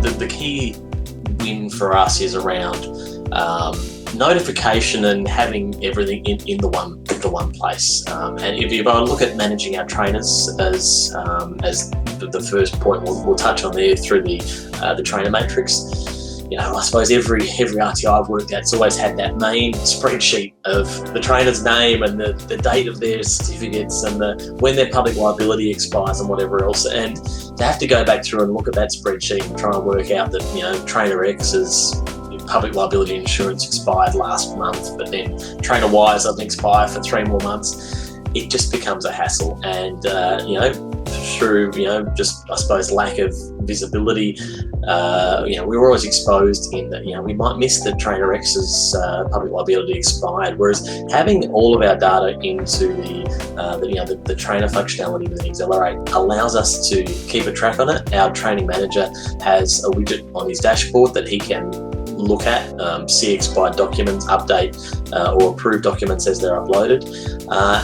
The key win for us is around notification and having everything in the one place. And if you look at managing our trainers as the first point we'll touch on there through the trainer matrix. I suppose every RTI I've worked at has always had that main spreadsheet of the trainer's name and the date of their certificates and when their public liability expires and whatever else. And to have to go back through and look at that spreadsheet and try and work out that trainer X's public liability insurance expired last month, but then trainer Y's doesn't expire for 3 more months, it just becomes a hassle. And through just I suppose lack of visibility, we were always exposed in that we might miss the trainer X's public liability expired, whereas having all of our data into the trainer functionality within aXcelerate allows us to keep a track on it. Our training manager has a widget on his dashboard that he can look at, see expired documents, update or approve documents as they're uploaded,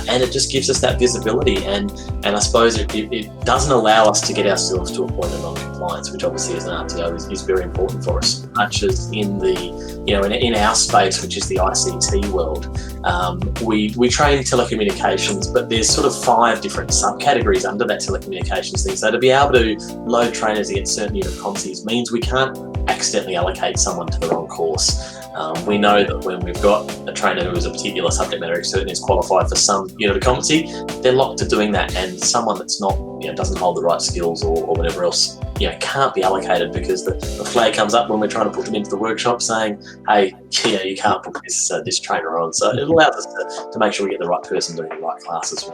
and it just gives us that visibility. And I suppose it doesn't allow us to get ourselves to a point of non-compliance, which obviously as an RTO is very important for us. Much as in in our space, which is the ICT world, we train telecommunications, but there's sort of 5 different subcategories under that telecommunications thing. So to be able to load trainers against certain unit competencies means we can't accidentally allocate someone to the wrong course. We know that when we've got a trainer who is a particular subject matter expert and is qualified for some unit of competency, they're locked to doing that, and someone that's not, doesn't hold the right skills or whatever else, can't be allocated because the flag comes up when we're trying to put them into the workshop saying, hey, you can't put this trainer on. So it allows us to make sure we get the right person doing the right classes.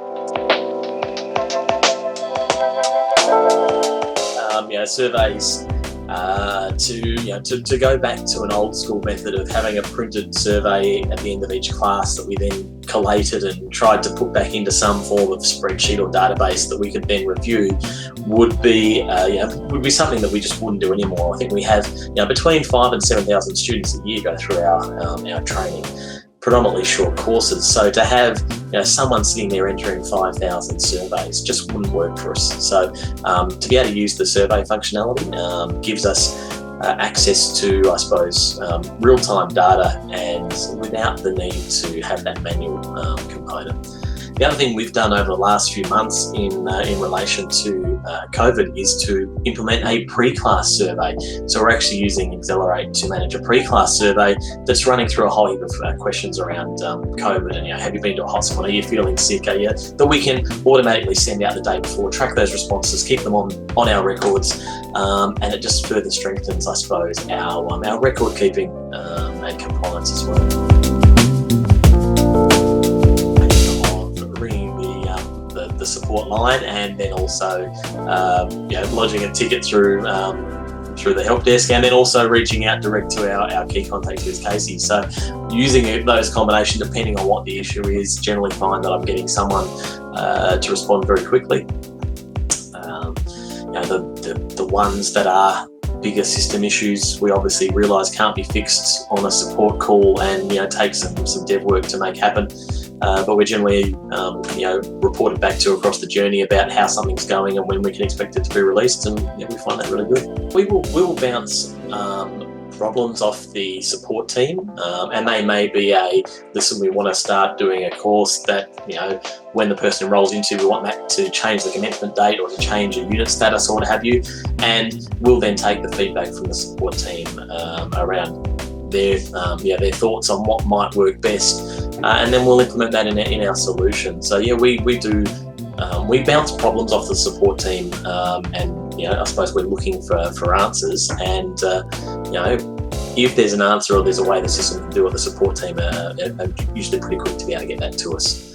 Surveys. To go back to an old school method of having a printed survey at the end of each class that we then collated and tried to put back into some form of spreadsheet or database that we could then review would be something that we just wouldn't do anymore. I think we have between 5,000 and 7,000 students a year go through our training, predominantly short courses. So to have someone sitting there entering 5,000 surveys just wouldn't work for us. So to be able to use the survey functionality gives us access to, I suppose, real-time data, and without the need to have that manual component. The other thing we've done over the last few months in relation to COVID is to implement a pre-class survey. So we're actually using aXcelerate to manage a pre-class survey that's running through a whole heap of questions around COVID and have you been to a hospital? Are you feeling sick? That we can automatically send out the day before, track those responses, keep them on our records, and it just further strengthens, I suppose, our record keeping and compliance as well. The support line, and then also lodging a ticket through the help desk, and then also reaching out direct to our key contact, who is Casey. So using those combination, depending on what the issue is, generally find that I'm getting someone to respond very quickly. The ones that are bigger system issues, we obviously realise can't be fixed on a support call, and take some dev work to make happen. But we're generally reported back to across the journey about how something's going and when we can expect it to be released, and we find that really good. We will bounce problems off the support team, and they may be listen, we want to start doing a course that when the person enrolls into, we want that to change the commencement date or to change a unit status or what have you, and we'll then take the feedback from the support team around their thoughts on what might work best, and then we'll implement that in our solution. So we do we bounce problems off the support team, and I suppose we're looking for answers, and if there's an answer or there's a way the system can do it, the support team are usually pretty quick to be able to get that to us.